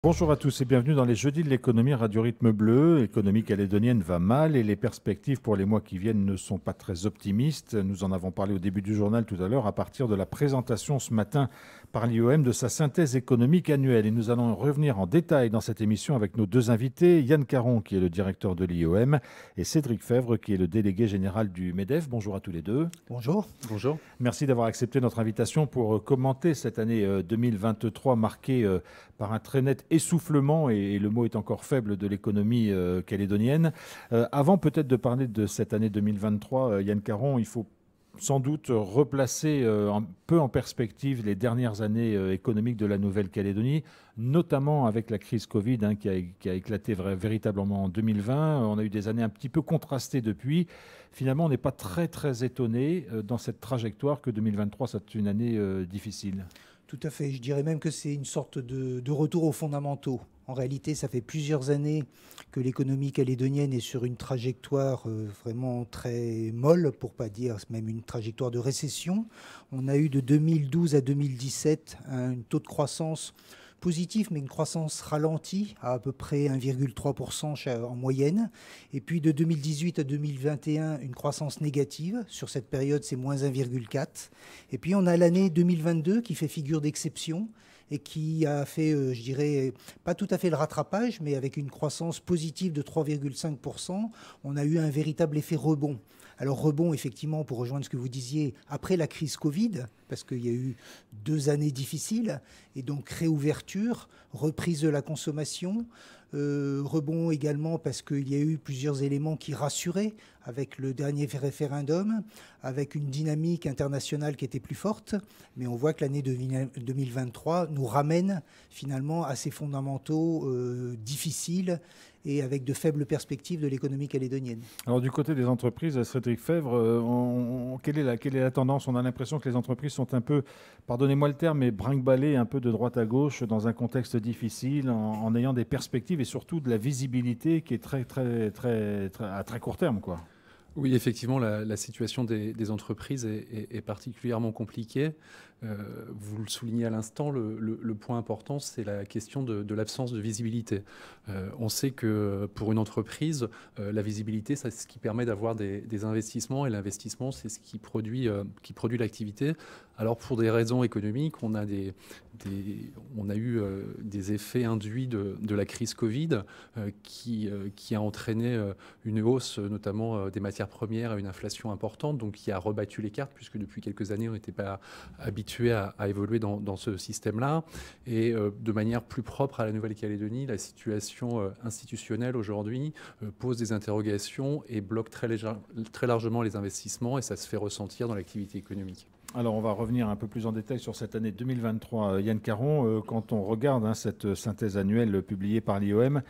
Bonjour à tous et bienvenue dans les Jeudis de l'économie Radio Rythme Bleu. L'économie calédonienne va mal et les perspectives pour les mois qui viennent ne sont pas très optimistes. Nous en avons parlé au début du journal tout à l'heure à partir de la présentation ce matin par l'IOM de sa synthèse économique annuelle. Et nous allons revenir en détail dans cette émission avec nos deux invités, Yann Caron qui est le directeur de l'IOM et Cédric Fèvre qui est le délégué général du MEDEF. Bonjour à tous les deux. Bonjour. Bonjour. Merci d'avoir accepté notre invitation pour commenter cette année 2023 marquée par un très net essoufflement, et le mot est encore faible, de l'économie calédonienne. Avant peut-être de parler de cette année 2023, Yann Caron, il faut sans doute replacer un peu en perspective les dernières années économiques de la Nouvelle-Calédonie, notamment avec la crise Covid qui a éclaté véritablement en 2020. On a eu des années un petit peu contrastées depuis. Finalement, on n'est pas très étonné dans cette trajectoire que 2023 soit une année difficile. Tout à fait. Je dirais même que c'est une sorte de retour aux fondamentaux. En réalité, ça fait plusieurs années que l'économie calédonienne est sur une trajectoire vraiment très molle, pour ne pas dire même une trajectoire de récession. On a eu de 2012 à 2017 un taux de croissance positif, mais une croissance ralentie à peu près 1,3% en moyenne. Et puis de 2018 à 2021, une croissance négative. Sur cette période, c'est moins 1,4. Et puis on a l'année 2022 qui fait figure d'exception et qui a fait, je dirais, pas tout à fait le rattrapage, mais avec une croissance positive de 3,5%, on a eu un véritable effet rebond. Alors rebond, effectivement, pour rejoindre ce que vous disiez, après la crise Covid, parce qu'il y a eu 2 années difficiles, et donc réouverture, reprise de la consommation, rebond également parce qu'il y a eu plusieurs éléments qui rassuraient avec le dernier référendum, avec une dynamique internationale qui était plus forte, mais on voit que l'année 2023 nous ramène finalement à ces fondamentaux difficiles et avec de faibles perspectives de l'économie calédonienne. Alors du côté des entreprises, Cédric Fèvre, quelle est la tendance? On a l'impression que les entreprises sont un peu, pardonnez-moi le terme, mais brinque-ballées un peu de droite à gauche dans un contexte difficile, en ayant des perspectives et surtout de la visibilité qui est à très court terme, quoi. Oui, effectivement, la situation des entreprises est particulièrement compliquée. Vous le soulignez à l'instant, le point important, c'est la question de l'absence de visibilité. On sait que pour une entreprise, la visibilité, c'est ce qui permet d'avoir des investissements, et l'investissement, c'est ce qui produit l'activité. Alors, pour des raisons économiques, on a eu des effets induits de la crise Covid qui a entraîné une hausse, notamment des matières premières, et une inflation importante, donc qui a rebattu les cartes, puisque depuis quelques années, on n'était pas habitué à évoluer dans ce système-là. Et de manière plus propre à la Nouvelle-Calédonie, la situation institutionnelle aujourd'hui pose des interrogations et bloque très largement les investissements, et ça se fait ressentir dans l'activité économique. Alors, on va revenir un peu plus en détail sur cette année 2023. Yann Caron, quand on regarde cette synthèse annuelle publiée par l'IOM,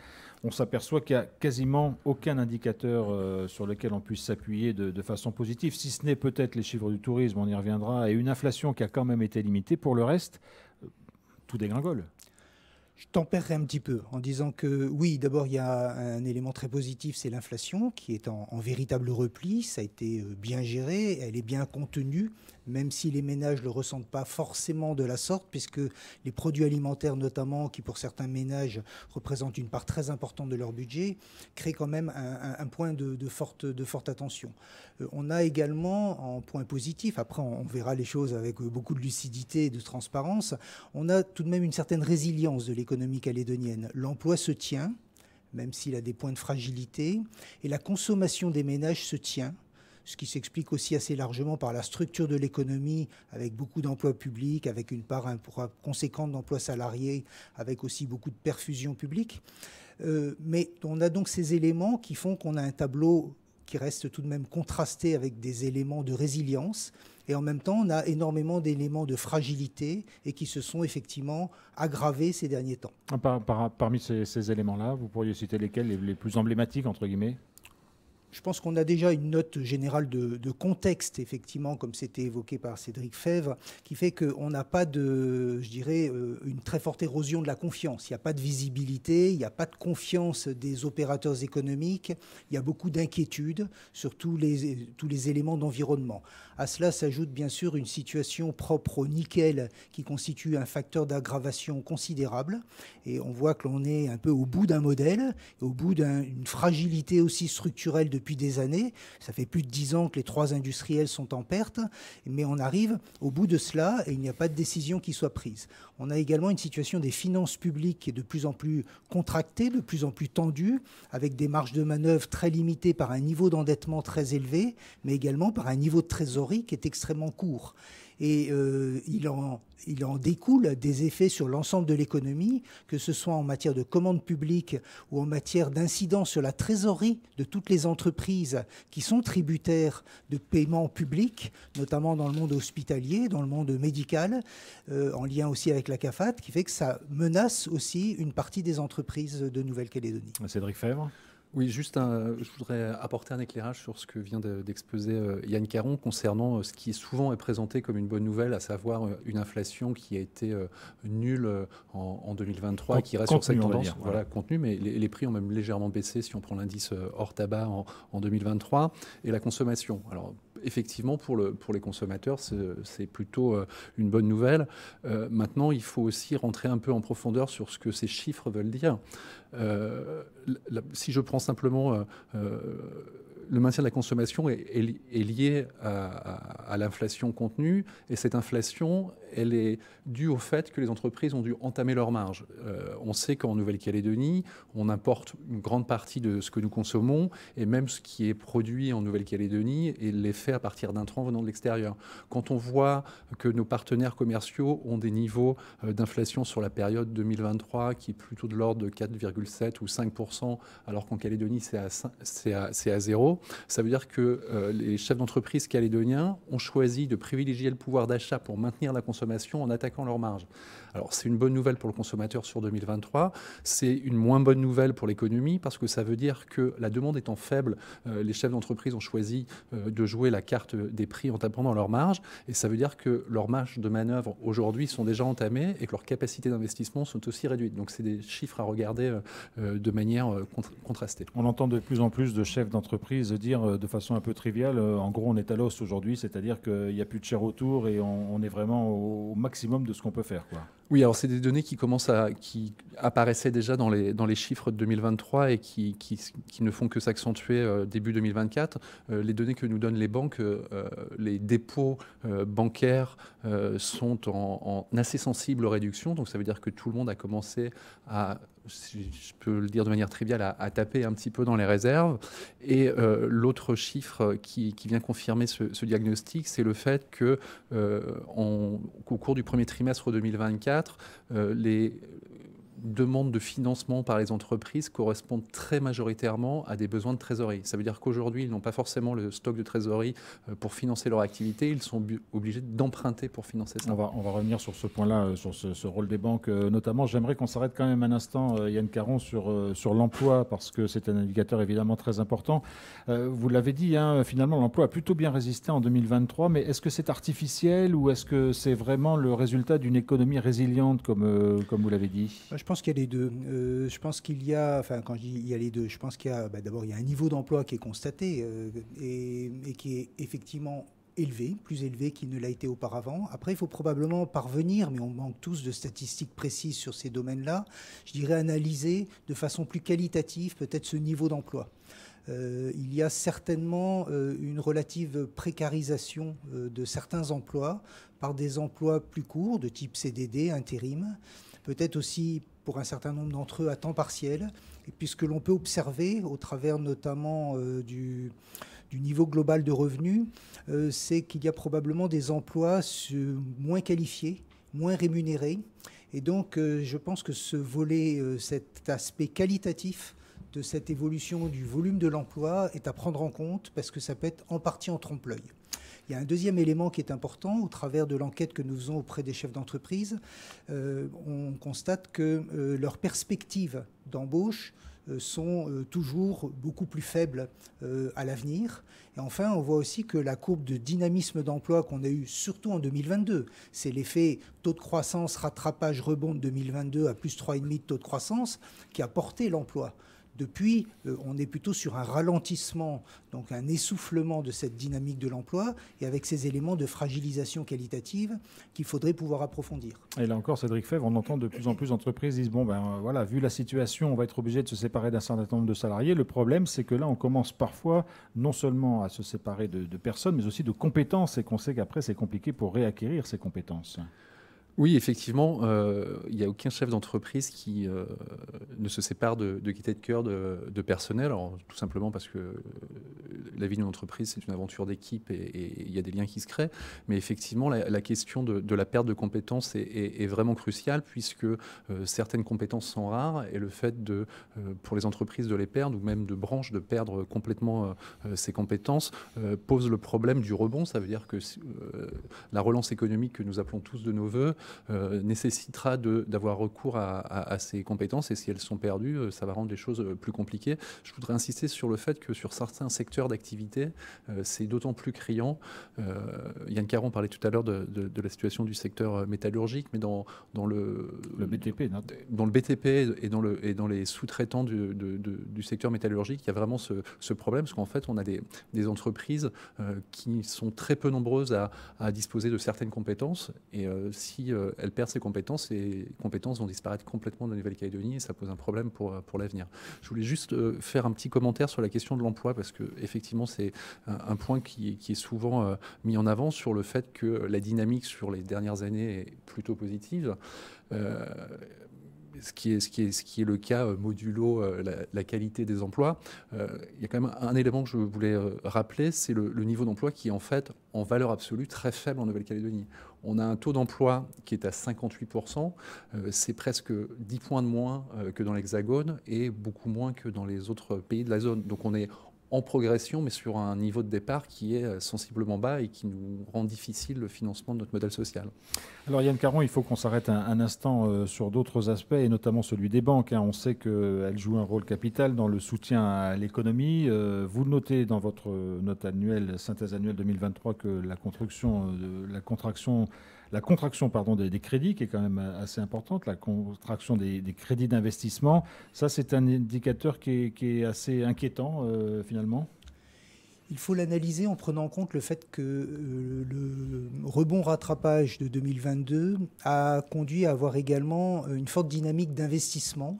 on s'aperçoit qu'il n'y a quasiment aucun indicateur sur lequel on puisse s'appuyer de façon positive, si ce n'est peut-être les chiffres du tourisme, on y reviendra, et une inflation qui a quand même été limitée. Pour le reste, tout dégringole. Je tempérerai un petit peu en disant que oui, d'abord il y a un élément très positif, c'est l'inflation qui est en véritable repli. Ça a été bien géré, elle est bien contenue, même si les ménages ne le ressentent pas forcément de la sorte, puisque les produits alimentaires notamment, qui pour certains ménages représentent une part très importante de leur budget, créent quand même un point de forte attention. On a également, en point positif, après on verra les choses avec beaucoup de lucidité et de transparence, on a tout de même une certaine résilience de l'économie calédonienne. L'emploi se tient, même s'il a des points de fragilité, et la consommation des ménages se tient, ce qui s'explique aussi assez largement par la structure de l'économie, avec beaucoup d'emplois publics, avec une part conséquente d'emplois salariés, avec aussi beaucoup de perfusions publiques. Mais on a donc ces éléments qui font qu'on a un tableau qui reste tout de même contrasté avec des éléments de résilience. Et en même temps, on a énormément d'éléments de fragilité et qui se sont effectivement aggravés ces derniers temps. Parmi ces éléments-là, vous pourriez citer lesquels, les plus emblématiques, entre guillemets? Je pense qu'on a déjà une note générale de contexte, effectivement, comme c'était évoqué par Cédric Febvre, qui fait qu'on n'a pas une très forte érosion de la confiance. Il n'y a pas de visibilité, il n'y a pas de confiance des opérateurs économiques, il y a beaucoup d'inquiétudes sur tous les éléments d'environnement. À cela s'ajoute bien sûr une situation propre au nickel qui constitue un facteur d'aggravation considérable. Et on voit que l'on est un peu au bout d'un modèle, au bout d'une fragilité aussi structurelle depuis des années. Ça fait plus de 10 ans que les 3 industriels sont en perte, mais on arrive au bout de cela et il n'y a pas de décision qui soit prise. On a également une situation des finances publiques qui est de plus en plus contractée, de plus en plus tendue, avec des marges de manœuvre très limitées par un niveau d'endettement très élevé, mais également par un niveau de trésorerie qui est extrêmement court. Et il en découle des effets sur l'ensemble de l'économie, que ce soit en matière de commande publique ou en matière d'incidence sur la trésorerie de toutes les entreprises qui sont tributaires de paiements publics, notamment dans le monde hospitalier, dans le monde médical, en lien aussi avec la CAFAT, qui fait que ça menace aussi une partie des entreprises de Nouvelle-Calédonie. Cédric Febvre. Oui, je voudrais apporter un éclairage sur ce que vient d'exposer Yann Caron concernant ce qui souvent est présenté comme une bonne nouvelle, à savoir une inflation qui a été nulle en 2023 et qui reste sur cette tendance contenue, mais les prix ont même légèrement baissé si on prend l'indice hors tabac en 2023, et la consommation. Alors, effectivement, pour les consommateurs, c'est plutôt une bonne nouvelle. Maintenant, il faut aussi rentrer un peu en profondeur sur ce que ces chiffres veulent dire. Si je prends simplement le maintien de la consommation est lié à l'inflation contenue, et cette inflation, elle est due au fait que les entreprises ont dû entamer leurs marges. On sait qu'en Nouvelle-Calédonie, on importe une grande partie de ce que nous consommons, et même ce qui est produit en Nouvelle-Calédonie est fait à partir d'intrants venant de l'extérieur. Quand on voit que nos partenaires commerciaux ont des niveaux d'inflation sur la période 2023 qui est plutôt de l'ordre de 4,7 ou 5%, alors qu'en Calédonie c'est à 0, ça veut dire que les chefs d'entreprise calédoniens ont choisi de privilégier le pouvoir d'achat pour maintenir la consommation en attaquant leurs marges. Alors c'est une bonne nouvelle pour le consommateur sur 2023, c'est une moins bonne nouvelle pour l'économie parce que ça veut dire que la demande étant faible, les chefs d'entreprise ont choisi de jouer la carte des prix en tapant dans leurs marges, et ça veut dire que leurs marges de manœuvre aujourd'hui sont déjà entamées et que leurs capacités d'investissement sont aussi réduites. Donc c'est des chiffres à regarder de manière contrastée. On entend de plus en plus de chefs d'entreprise dire de façon un peu triviale, en gros on est à l'os aujourd'hui, c'est-à-dire qu'il n'y a plus de chair autour et on est vraiment au maximum de ce qu'on peut faire, quoi. Oui, alors c'est des données qui apparaissaient déjà dans les chiffres de 2023 et qui ne font que s'accentuer début 2024. Les données que nous donnent les banques, les dépôts bancaires sont en assez sensible réduction. Donc ça veut dire que tout le monde a commencé à, si je peux le dire de manière triviale, à taper un petit peu dans les réserves. Et l'autre chiffre qui vient confirmer ce diagnostic, c'est le fait que au cours du premier trimestre 2024, les demandes de financement par les entreprises correspondent très majoritairement à des besoins de trésorerie. Ça veut dire qu'aujourd'hui, ils n'ont pas forcément le stock de trésorerie pour financer leur activité. Ils sont obligés d'emprunter pour financer ça. On va revenir sur ce point-là, sur ce rôle des banques notamment. J'aimerais qu'on s'arrête quand même un instant, Yann Caron, sur l'emploi, parce que c'est un indicateur évidemment très important. Vous l'avez dit, finalement, l'emploi a plutôt bien résisté en 2023, mais est-ce que c'est artificiel ou est-ce que c'est vraiment le résultat d'une économie résiliente, comme vous l'avez dit ? Je pense qu'il y a les deux. Je pense qu'il y a, quand je dis il y a les deux, je pense qu'il y a, d'abord, il y a un niveau d'emploi qui est constaté et qui est effectivement élevé, plus élevé qu'il ne l'a été auparavant. Après, il faut probablement parvenir, mais on manque tous de statistiques précises sur ces domaines-là, je dirais analyser de façon plus qualitative peut-être ce niveau d'emploi. Il y a certainement une relative précarisation de certains emplois par des emplois plus courts, de type CDD, intérim, peut-être aussi pour un certain nombre d'entre eux à temps partiel, et puisque l'on peut observer au travers notamment du niveau global de revenus, c'est qu'il y a probablement des emplois moins qualifiés, moins rémunérés, et donc je pense que ce volet, cet aspect qualitatif de cette évolution du volume de l'emploi est à prendre en compte parce que ça peut être en partie en trompe-l'œil. Il y a un deuxième élément qui est important. Au travers de l'enquête que nous faisons auprès des chefs d'entreprise, on constate que leurs perspectives d'embauche sont toujours beaucoup plus faibles à l'avenir. Et enfin, on voit aussi que la courbe de dynamisme d'emploi qu'on a eue surtout en 2022, c'est l'effet taux de croissance, rattrapage, rebond de 2022 à plus 3,5 de taux de croissance qui a porté l'emploi. Depuis, on est plutôt sur un ralentissement, donc un essoufflement de cette dynamique de l'emploi et avec ces éléments de fragilisation qualitative qu'il faudrait pouvoir approfondir. Et là encore, Cédric Febvre, on entend de plus en plus d'entreprises disent bon, ben voilà, vu la situation, on va être obligé de se séparer d'un certain nombre de salariés. Le problème, c'est que là, on commence parfois non seulement à se séparer de personnes, mais aussi de compétences et qu'on sait qu'après, c'est compliqué pour réacquérir ces compétences. Oui, effectivement, il n'y a aucun chef d'entreprise qui ne se sépare de gaieté de cœur de personnel. Alors, tout simplement parce que la vie d'une entreprise, c'est une aventure d'équipe et il y a des liens qui se créent. Mais effectivement, la question de la perte de compétences est vraiment cruciale puisque certaines compétences sont rares et le fait pour les entreprises de les perdre ou même de branches de perdre complètement ces compétences pose le problème du rebond. Ça veut dire que la relance économique que nous appelons tous de nos voeux nécessitera d'avoir recours à ces compétences et si elles sont perdues, ça va rendre les choses plus compliquées. Je voudrais insister sur le fait que sur certains secteurs d'activité, c'est d'autant plus criant. Yann Caron parlait tout à l'heure de la situation du secteur métallurgique, mais dans le BTP, dans le BTP et dans les sous-traitants du secteur métallurgique, il y a vraiment ce problème parce qu'en fait, on a des entreprises qui sont très peu nombreuses à disposer de certaines compétences et si elle perd ses compétences, ces compétences vont disparaître complètement de la Nouvelle-Calédonie et ça pose un problème pour l'avenir. Je voulais juste faire un petit commentaire sur la question de l'emploi parce qu'effectivement, c'est un point qui est souvent mis en avant sur le fait que la dynamique sur les dernières années est plutôt positive. Ce qui est le cas modulo la qualité des emplois. Il y a quand même un élément que je voulais rappeler, c'est le niveau d'emploi qui est en fait en valeur absolue très faible en Nouvelle-Calédonie. On a un taux d'emploi qui est à 58%, c'est presque 10 points de moins que dans l'Hexagone et beaucoup moins que dans les autres pays de la zone. Donc on est en progression, mais sur un niveau de départ qui est sensiblement bas et qui nous rend difficile le financement de notre modèle social. Alors Yann Caron, il faut qu'on s'arrête un instant sur d'autres aspects, et notamment celui des banques. On sait qu'elles jouent un rôle capital dans le soutien à l'économie. Vous notez dans votre note annuelle, synthèse annuelle 2023, que la contraction des crédits, qui est quand même assez importante, la contraction des crédits d'investissement, ça c'est un indicateur qui est assez inquiétant finalement. Il faut l'analyser en prenant en compte le fait que le rebond rattrapage de 2022 a conduit à avoir également une forte dynamique d'investissement,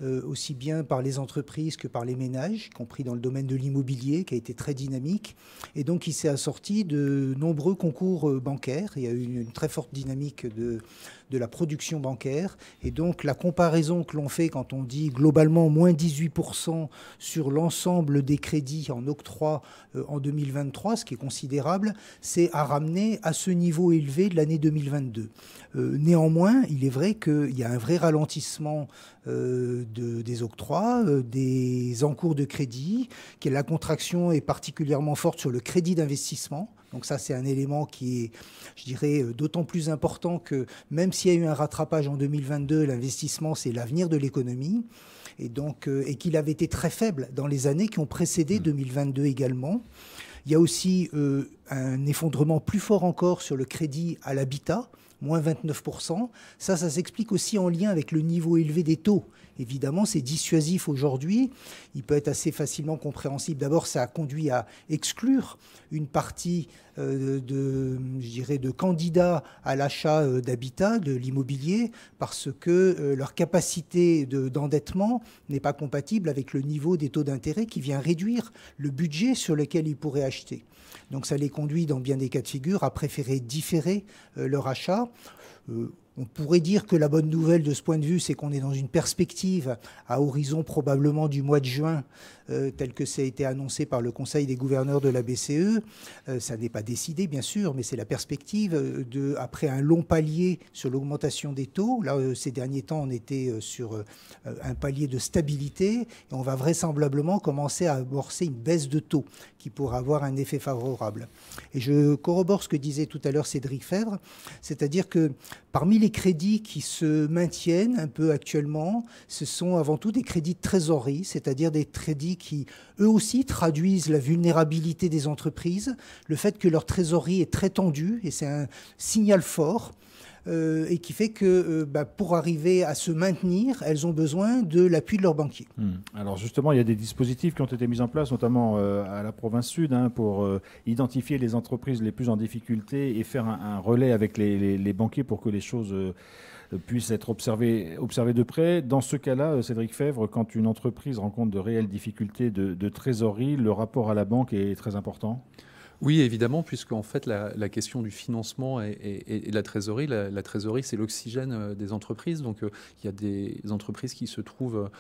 aussi bien par les entreprises que par les ménages, y compris dans le domaine de l'immobilier, qui a été très dynamique. Et donc, il s'est assorti de nombreux concours bancaires. Il y a eu une très forte dynamique de la production bancaire. Et donc, la comparaison que l'on fait quand on dit globalement moins 18% sur l'ensemble des crédits en octroi en 2023, ce qui est considérable, c'est à ramener à ce niveau élevé de l'année 2022. Néanmoins, il est vrai qu'il y a un vrai ralentissement des octrois, des encours de crédit, que la contraction est particulièrement forte sur le crédit d'investissement. Donc ça, c'est un élément qui est, je dirais, d'autant plus important que même s'il y a eu un rattrapage en 2022, l'investissement, c'est l'avenir de l'économie. Et donc, et qu'il avait été très faible dans les années qui ont précédé 2022 également. Il y a aussi un effondrement plus fort encore sur le crédit à l'habitat, moins 29%. Ça s'explique aussi en lien avec le niveau élevé des taux. Évidemment, c'est dissuasif aujourd'hui. Il peut être assez facilement compréhensible. D'abord, ça a conduit à exclure une partie de candidats à l'achat d'habitat, de l'immobilier, parce que leur capacité d'endettement n'est pas compatible avec le niveau des taux d'intérêt qui vient réduire le budget sur lequel ils pourraient acheter. Donc ça les conduit, dans bien des cas de figure, à préférer différer leur achat. On pourrait dire que la bonne nouvelle de ce point de vue, c'est qu'on est dans une perspective à horizon probablement du mois de juin, tel que ça a été annoncé par le Conseil des gouverneurs de la BCE. Ça n'est pas décidé, bien sûr, mais c'est la perspective après un long palier sur l'augmentation des taux. Là, ces derniers temps, on était sur un palier de stabilité et on va vraisemblablement commencer à amorcer une baisse de taux qui pourra avoir un effet favorable. Et je corrobore ce que disait tout à l'heure Cédric Febvre, c'est-à-dire que parmi les crédits qui se maintiennent un peu actuellement, ce sont avant tout des crédits de trésorerie, c'est-à-dire des crédits qui, eux aussi, traduisent la vulnérabilité des entreprises, le fait que leur trésorerie est très tendue, et c'est un signal fort, et qui fait que pour arriver à se maintenir, elles ont besoin de l'appui de leurs banquiers. Alors justement, il y a des dispositifs qui ont été mis en place, notamment à la province sud, pour identifier les entreprises les plus en difficulté et faire un relais avec les banquiers pour que les choses puissent être observées de près. Dans ce cas-là, Cédric Febvre, quand une entreprise rencontre de réelles difficultés de trésorerie, le rapport à la banque est très important ? Oui, évidemment, puisque en fait la question du financement et de la trésorerie, c'est l'oxygène des entreprises. Donc il y a des entreprises qui se trouvent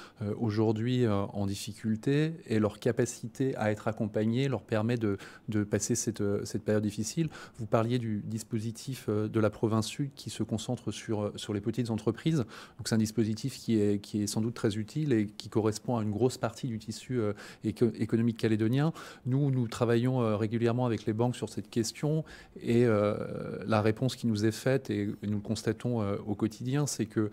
aujourd'hui en difficulté et leur capacité à être accompagnées leur permet de passer cette période difficile. Vous parliez du dispositif de la province sud qui se concentre sur les petites entreprises. Donc c'est un dispositif qui est sans doute très utile et qui correspond à une grosse partie du tissu économique calédonien. Nous travaillons régulièrement avec les banques sur cette question et la réponse qui nous est faite, et nous le constatons au quotidien, c'est que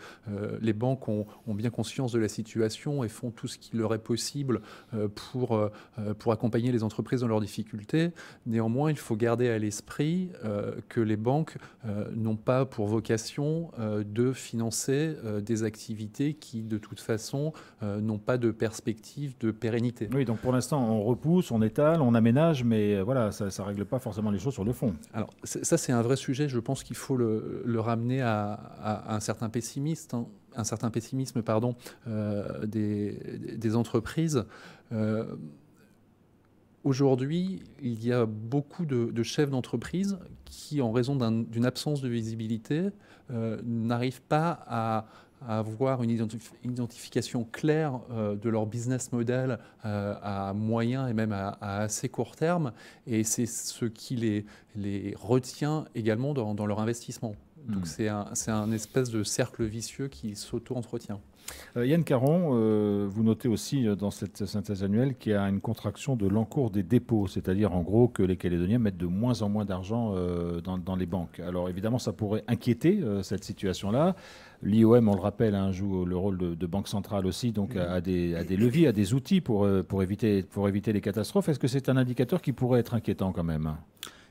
les banques ont bien conscience de la situation et font tout ce qui leur est possible pour accompagner les entreprises dans leurs difficultés. Néanmoins, il faut garder à l'esprit que les banques n'ont pas pour vocation de financer des activités qui, de toute façon, n'ont pas de perspective de pérennité. Oui, donc pour l'instant, on repousse, on étale, on aménage, mais voilà, ça ne règle pas forcément les choses sur le fond. Alors, ça, c'est un vrai sujet. Je pense qu'il faut le ramener à un certain pessimisme, des entreprises. Aujourd'hui, il y a beaucoup de chefs d'entreprise qui, en raison d'une absence de visibilité, n'arrivent pas à avoir une identification claire de leur business model à moyen et même à assez court terme. Et c'est ce qui les retient également dans leur investissement. Donc c'est un espèce de cercle vicieux qui s'auto-entretient. Yann Caron, vous notez aussi dans cette synthèse annuelle qu'il y a une contraction de l'encours des dépôts, c'est-à-dire en gros que les Calédoniens mettent de moins en moins d'argent dans les banques. Alors évidemment, ça pourrait inquiéter cette situation-là. L'IOM, on le rappelle, joue le rôle de banque centrale aussi, donc a des leviers, a des outils pour éviter les catastrophes. Est-ce que c'est un indicateur qui pourrait être inquiétant quand même ?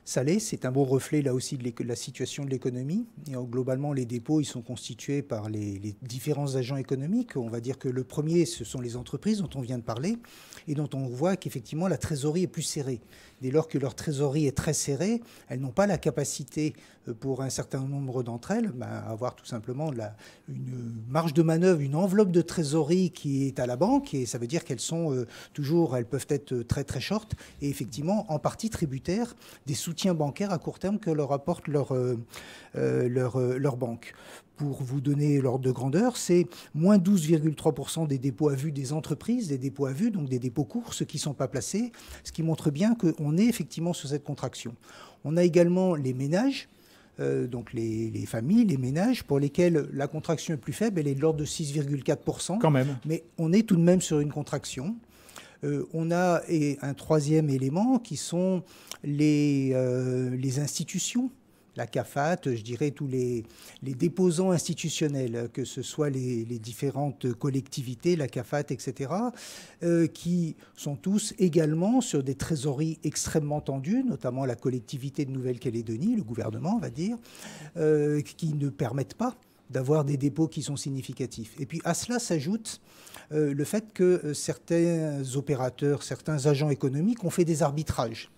Ça l'est, c'est un bon reflet là aussi de la situation de l'économie. Et globalement, les dépôts, ils sont constitués par les différents agents économiques. On va dire que le premier, ce sont les entreprises dont on vient de parler et dont on voit qu'effectivement la trésorerie est plus serrée. Dès lors que leur trésorerie est très serrée, elles n'ont pas la capacité, pour un certain nombre d'entre elles, à avoir tout simplement une marge de manœuvre, une enveloppe de trésorerie qui est à la banque. Et ça veut dire qu'elles sont elles peuvent être très très short et effectivement en partie tributaires des soutiens bancaires à court terme que leur apporte leur banque. Pour vous donner l'ordre de grandeur, c'est moins 12,3% des dépôts à vue des entreprises, des dépôts à vue, donc des dépôts courts, ceux qui ne sont pas placés, ce qui montre bien qu'on est effectivement sur cette contraction. On a également les ménages, donc les familles, les ménages, pour lesquels la contraction est plus faible, elle est de l'ordre de 6,4%. Quand même. Mais on est tout de même sur une contraction. On a un troisième élément qui sont les institutions. La CAFAT, je dirais tous les déposants institutionnels, que ce soit les différentes collectivités, la CAFAT, etc., qui sont tous également sur des trésoreries extrêmement tendues, notamment la collectivité de Nouvelle-Calédonie, le gouvernement, on va dire, qui ne permettent pas d'avoir des dépôts qui sont significatifs. Et puis à cela s'ajoute le fait que certains opérateurs, certains agents économiques ont fait des arbitrages.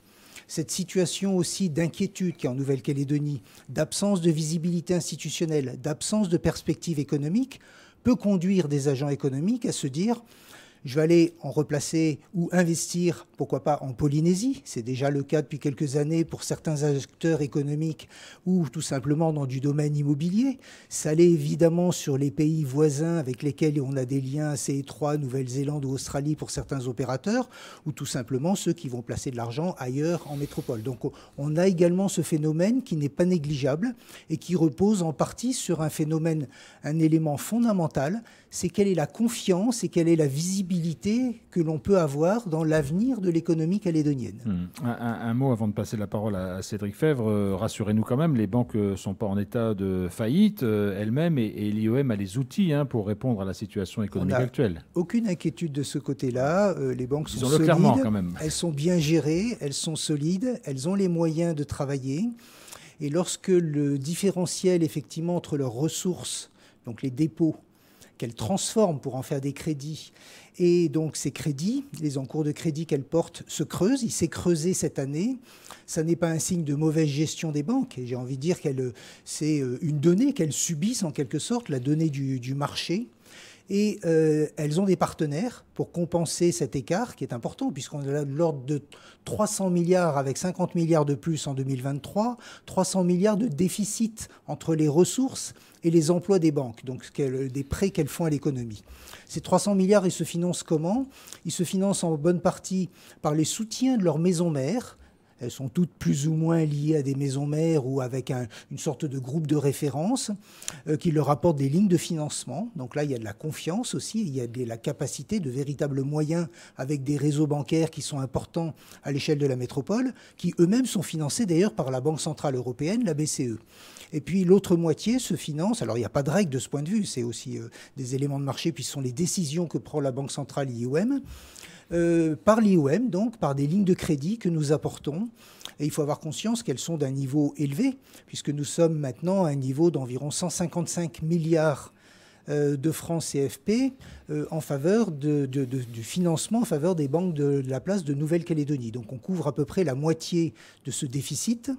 Cette situation aussi d'inquiétude qui est en Nouvelle-Calédonie, d'absence de visibilité institutionnelle, d'absence de perspective économique, peut conduire des agents économiques à se dire « je vais aller en replacer ou investir, pourquoi pas, en Polynésie. C'est déjà le cas depuis quelques années pour certains acteurs économiques ou tout simplement dans du domaine immobilier. Ça l'est évidemment sur les pays voisins avec lesquels on a des liens assez étroits, Nouvelle-Zélande ou Australie pour certains opérateurs, ou tout simplement ceux qui vont placer de l'argent ailleurs en métropole. Donc on a également ce phénomène qui n'est pas négligeable et qui repose en partie sur un phénomène, un élément fondamental, c'est quelle est la confiance et quelle est la visibilité que l'on peut avoir dans l'avenir de l'économie calédonienne. Un mot avant de passer la parole à Cédric Fèvre. Rassurez-nous quand même, les banques ne sont pas en état de faillite elles-mêmes et l'IOM a les outils pour répondre à la situation économique actuelle. Aucune inquiétude de ce côté-là. Les banques sont solides, clairement, quand même. Elles sont bien gérées, elles sont solides, elles ont les moyens de travailler. Et lorsque le différentiel effectivement entre leurs ressources, donc les dépôts, qu'elles transforment pour en faire des crédits, et donc ces crédits, les encours de crédit qu'elles portent se creusent. Il s'est creusé cette année. Ça n'est pas un signe de mauvaise gestion des banques. Et j'ai envie de dire que c'est une donnée qu'elles subissent en quelque sorte, la donnée du marché. Et elles ont des partenaires pour compenser cet écart qui est important, puisqu'on est de l'ordre de 300 milliards avec 50 milliards de plus en 2023, 300 milliards de déficit entre les ressources et les emplois des banques, donc des prêts qu'elles font à l'économie. Ces 300 milliards, ils se financent comment? Ils se financent en bonne partie par les soutiens de leurs maisons mères. Elles sont toutes plus ou moins liées à des maisons mères ou avec une sorte de groupe de référence qui leur apporte des lignes de financement. Donc là, il y a de la confiance aussi, il y a de la capacité de véritables moyens avec des réseaux bancaires qui sont importants à l'échelle de la métropole, qui eux-mêmes sont financés d'ailleurs par la Banque Centrale Européenne, la BCE. Et puis l'autre moitié se finance, alors il n'y a pas de règle de ce point de vue, c'est aussi des éléments de marché, puis ce sont les décisions que prend la Banque Centrale IOM, par l'IOM, donc par des lignes de crédit que nous apportons. Et il faut avoir conscience qu'elles sont d'un niveau élevé, puisque nous sommes maintenant à un niveau d'environ 155 milliards de francs CFP en faveur du financement en faveur des banques de la place de Nouvelle-Calédonie. Donc on couvre à peu près la moitié de ce déficit.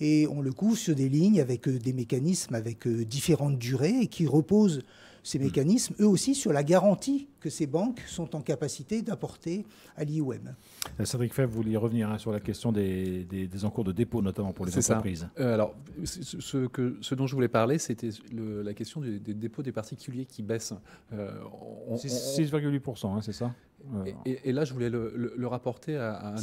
Et on le couvre sur des lignes avec des mécanismes avec différentes durées et qui reposent ces mécanismes, eux aussi, sur la garantie que ces banques sont en capacité d'apporter à l'IOM. Cédric Fèvre, vous vouliez revenir sur la question des encours de dépôt, notamment pour les entreprises. Alors, ce dont je voulais parler, c'était la question des dépôts des particuliers qui baissent. 6,8%, c'est ça? Et là, je voulais le rapporter à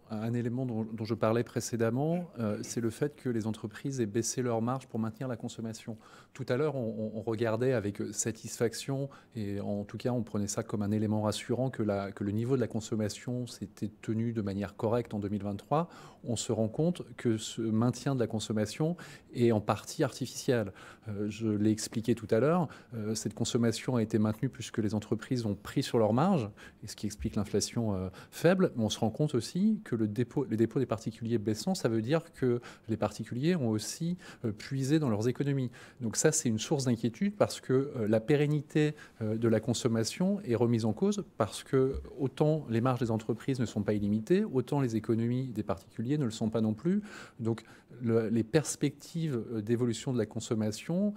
un élément dont je parlais précédemment, c'est le fait que les entreprises aient baissé leurs marges pour maintenir la consommation. Tout à l'heure, on regardait avec satisfaction, et en tout cas, on prenait ça comme un élément rassurant que le niveau de la consommation s'était tenu de manière correcte en 2023. On se rend compte que ce maintien de la consommation est en partie artificiel. Je l'ai expliqué tout à l'heure, cette consommation a été maintenue puisque les entreprises ont pris sur leurs marges, et ce qui explique l'inflation faible. Mais on se rend compte aussi que les dépôts des particuliers baissant, ça veut dire que les particuliers ont aussi puisé dans leurs économies. Donc ça, c'est une source d'inquiétude parce que la pérennité de la consommation est remise en cause parce que autant les marges des entreprises ne sont pas illimitées, autant les économies des particuliers ne le sont pas non plus. Donc les perspectives d'évolution de la consommation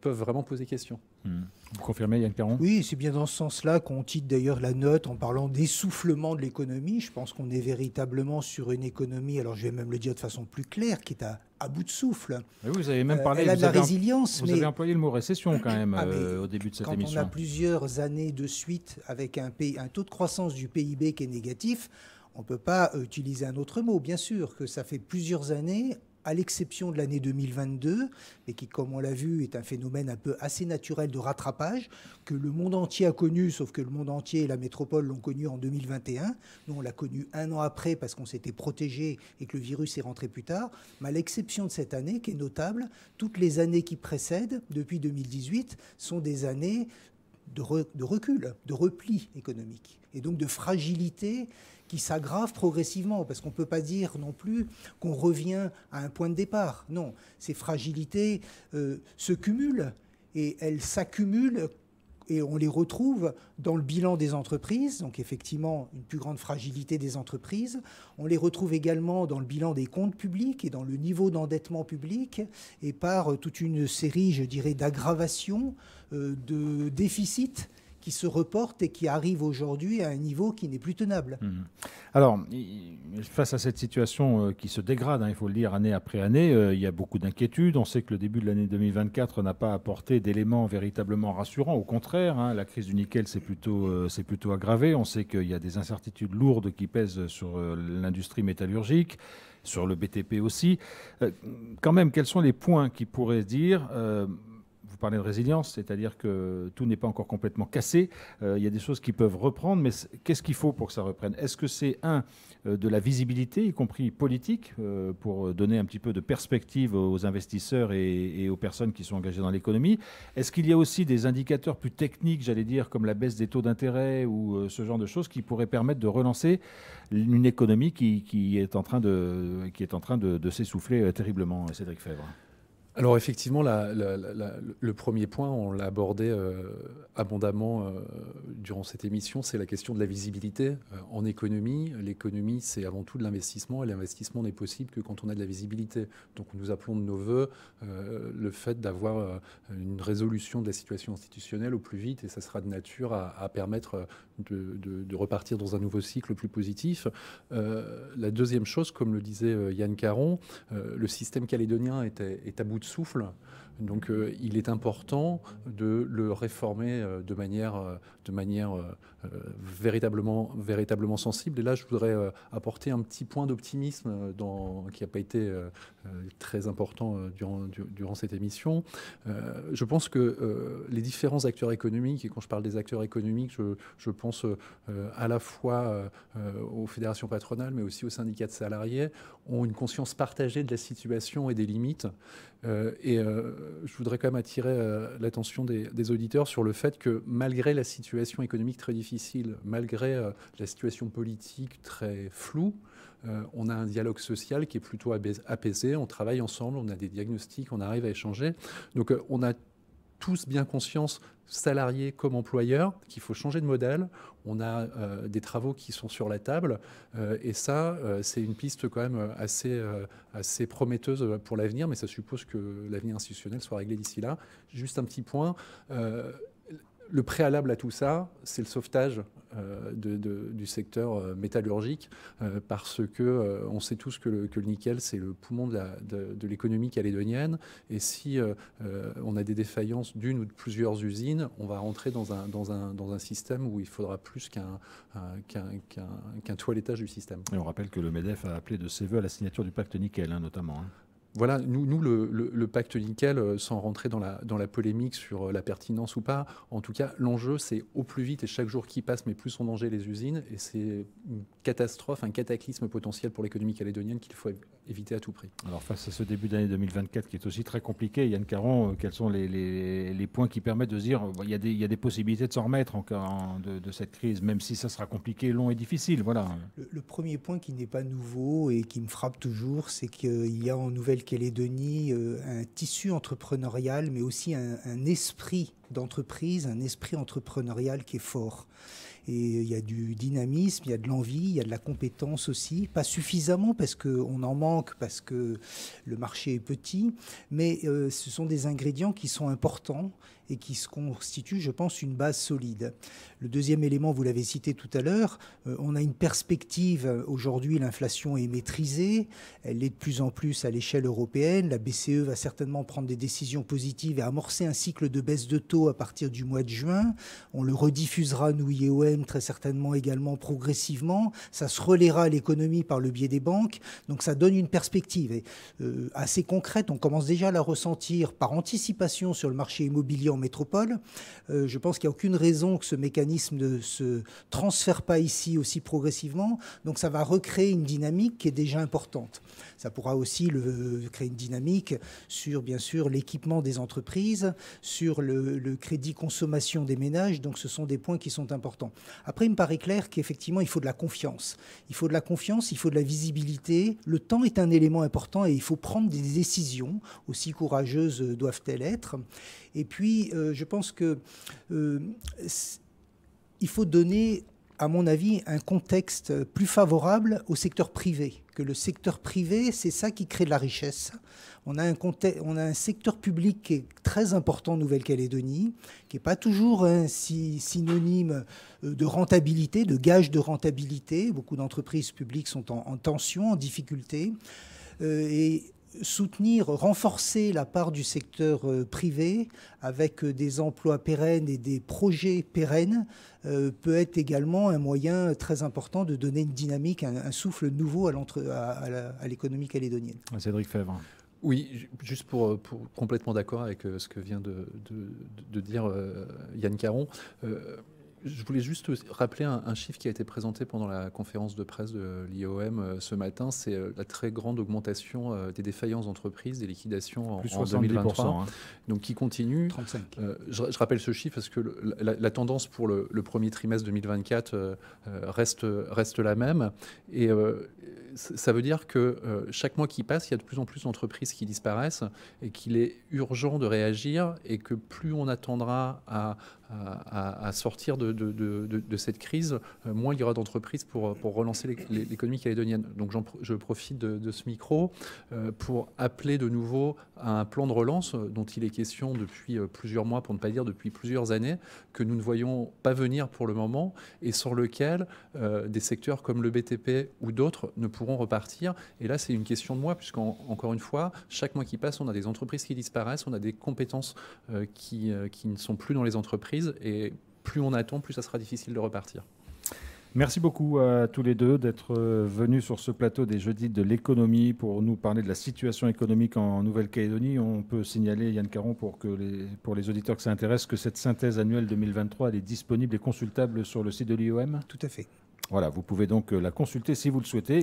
peuvent vraiment poser question. Vous confirmez, Yann Caron? Oui, c'est bien dans ce sens-là qu'on titre d'ailleurs la note en parlant d'essoufflement de l'économie. Je pense qu'on est véritablement sur une économie, alors je vais même le dire de façon plus claire, qui est à bout de souffle. Mais vous avez même parlé... Elle a de la résilience. Vous avez employé le mot récession quand même au début de cette émission. Quand on a plusieurs années de suite avec un taux de croissance du PIB qui est négatif, on ne peut pas utiliser un autre mot. Bien sûr que ça fait plusieurs années, à l'exception de l'année 2022, et qui, comme on l'a vu, est un phénomène un peu assez naturel de rattrapage, que le monde entier a connu, sauf que le monde entier et la métropole l'ont connu en 2021. Nous, on l'a connu un an après parce qu'on s'était protégé et que le virus est rentré plus tard. Mais à l'exception de cette année, qui est notable, toutes les années qui précèdent, depuis 2018, sont des années de recul, de repli économique, et donc de fragilité qui s'aggrave progressivement, parce qu'on ne peut pas dire non plus qu'on revient à un point de départ. Non, ces fragilités se cumulent, et elles s'accumulent, et on les retrouve dans le bilan des entreprises, donc effectivement une plus grande fragilité des entreprises. On les retrouve également dans le bilan des comptes publics et dans le niveau d'endettement public, et par toute une série, je dirais, d'aggravations, de déficits qui se reportent et qui arrivent aujourd'hui à un niveau qui n'est plus tenable. Alors, face à cette situation qui se dégrade, il faut le dire, année après année, il y a beaucoup d'inquiétudes. On sait que le début de l'année 2024 n'a pas apporté d'éléments véritablement rassurants. Au contraire, la crise du nickel s'est plutôt aggravée. On sait qu'il y a des incertitudes lourdes qui pèsent sur l'industrie métallurgique, sur le BTP aussi. Quand même, quels sont les points qui pourraient dire... Vous parlez de résilience, c'est-à-dire que tout n'est pas encore complètement cassé. Il y a des choses qui peuvent reprendre, mais qu'est-ce qu'il faut pour que ça reprenne? Est-ce que c'est, de la visibilité, y compris politique, pour donner un petit peu de perspective aux investisseurs et aux personnes qui sont engagées dans l'économie? Est-ce qu'il y a aussi des indicateurs plus techniques, j'allais dire, comme la baisse des taux d'intérêt ou ce genre de choses qui pourraient permettre de relancer une économie qui est en train de s'essouffler terriblement, Cédric Febvre? Alors effectivement, le premier point, on l'a abordé abondamment durant cette émission, c'est la question de la visibilité en économie. L'économie, c'est avant tout de l'investissement, et l'investissement n'est possible que quand on a de la visibilité. Donc nous appelons de nos voeux le fait d'avoir une résolution de la situation institutionnelle au plus vite, et ça sera de nature à permettre de repartir dans un nouveau cycle plus positif. La deuxième chose, comme le disait Yann Caron, le système calédonien est à bout de souffle. Donc il est important de le réformer de manière véritablement sensible. Et là, je voudrais apporter un petit point d'optimisme qui n'a pas été très important durant cette émission. Je pense que les différents acteurs économiques, et quand je parle des acteurs économiques, je pense à la fois aux fédérations patronales, mais aussi aux syndicats de salariés, ont une conscience partagée de la situation et des limites. Je voudrais quand même attirer l'attention des auditeurs sur le fait que malgré la situation économique très difficile, malgré la situation politique très floue, on a un dialogue social qui est plutôt apaisé, on travaille ensemble, on a des diagnostics, on arrive à échanger. Donc on a tous bien conscience, salariés comme employeurs, qu'il faut changer de modèle. On a des travaux qui sont sur la table et ça, c'est une piste quand même assez prometteuse pour l'avenir, mais ça suppose que l'avenir institutionnel soit réglé d'ici là. Juste un petit point. Le préalable à tout ça, c'est le sauvetage du secteur métallurgique parce que on sait tous que le nickel, c'est le poumon de l'économie calédonienne. Et si on a des défaillances d'une ou de plusieurs usines, on va rentrer dans un système où il faudra plus qu'un toilettage du système. Et on rappelle que le MEDEF a appelé de ses voeux à la signature du pacte nickel, notamment. Voilà, nous le pacte nickel, sans rentrer dans la polémique sur la pertinence ou pas, en tout cas, l'enjeu, c'est au plus vite et chaque jour qui passe, mais plus en danger les usines. Et c'est une catastrophe, un cataclysme potentiel pour l'économie calédonienne qu'il faut éviter à tout prix. Alors, face à ce début d'année 2024 qui est aussi très compliqué, Yann Caron, quels sont les points qui permettent de se dire il y a des possibilités de s'en remettre de cette crise, même si ça sera compliqué, long et difficile. Voilà. Le premier point qui n'est pas nouveau et qui me frappe toujours, c'est qu'il y a en Nouvelle-Calédonie un tissu entrepreneurial, mais aussi un esprit d'entreprise, un esprit entrepreneurial qui est fort. Et il y a du dynamisme, il y a de l'envie, il y a de la compétence aussi. Pas suffisamment parce qu'on en manque, parce que le marché est petit, mais ce sont des ingrédients qui sont importants et qui se constituent, je pense, une base solide. Le deuxième élément, vous l'avez cité tout à l'heure, on a une perspective. Aujourd'hui, l'inflation est maîtrisée, elle l'est de plus en plus à l'échelle européenne. La BCE va certainement prendre des décisions positives et amorcer un cycle de baisse de taux à partir du mois de juin. On le rediffusera, nous, IOM, très certainement également progressivement. Ça se relaiera à l'économie par le biais des banques. Donc ça donne une perspective assez concrète. On commence déjà à la ressentir par anticipation sur le marché immobilier en métropole. Je pense qu'il n'y a aucune raison que ce mécanisme ne se transfère pas ici aussi progressivement. Donc ça va recréer une dynamique qui est déjà importante. Ça pourra aussi créer une dynamique sur, bien sûr, l'équipement des entreprises, sur le crédit consommation des ménages. Donc ce sont des points qui sont importants. Après, il me paraît clair qu'effectivement, il faut de la confiance. Il faut de la confiance, il faut de la visibilité. Le temps est un élément important et il faut prendre des décisions, aussi courageuses doivent-elles être. Et puis, je pense que il faut donner à mon avis, un contexte plus favorable au secteur privé. Que le secteur privé, c'est ça qui crée de la richesse. On a un secteur public qui est très important en Nouvelle-Calédonie, qui n'est pas toujours synonyme de rentabilité, de gage de rentabilité. Beaucoup d'entreprises publiques sont en tension, en difficulté. Et soutenir, renforcer la part du secteur privé avec des emplois pérennes et des projets pérennes peut être également un moyen très important de donner une dynamique, un souffle nouveau à l'économie calédonienne. Cédric Febvre. Oui, juste pour complètement d'accord avec ce que vient de dire Yann Caron. Je voulais juste rappeler un chiffre qui a été présenté pendant la conférence de presse de l'IOM ce matin. C'est la très grande augmentation des défaillances d'entreprises, des liquidations en 2023, hein. Donc qui continue. 35. Je rappelle ce chiffre parce que la tendance pour le premier trimestre 2024 reste la même. Et ça veut dire que chaque mois qui passe, il y a de plus en plus d'entreprises qui disparaissent et qu'il est urgent de réagir et que plus on attendra à sortir de cette crise, moins il y aura d'entreprises pour relancer l'économie calédonienne. Donc je profite de ce micro pour appeler de nouveau à un plan de relance dont il est question depuis plusieurs mois, pour ne pas dire depuis plusieurs années, que nous ne voyons pas venir pour le moment et sur lequel des secteurs comme le BTP ou d'autres ne pourront repartir. Et là, c'est une question de mois, puisqu'encore une fois, chaque mois qui passe, on a des entreprises qui disparaissent, on a des compétences qui ne sont plus dans les entreprises. Et plus on attend, plus ça sera difficile de repartir. Merci beaucoup à tous les deux d'être venus sur ce plateau des Jeudis de l'économie pour nous parler de la situation économique en Nouvelle-Calédonie. On peut signaler, Yann Caron, pour les auditeurs que ça intéresse, que cette synthèse annuelle 2023 elle est disponible et consultable sur le site de l'IOM. Tout à fait. Voilà, vous pouvez donc la consulter si vous le souhaitez.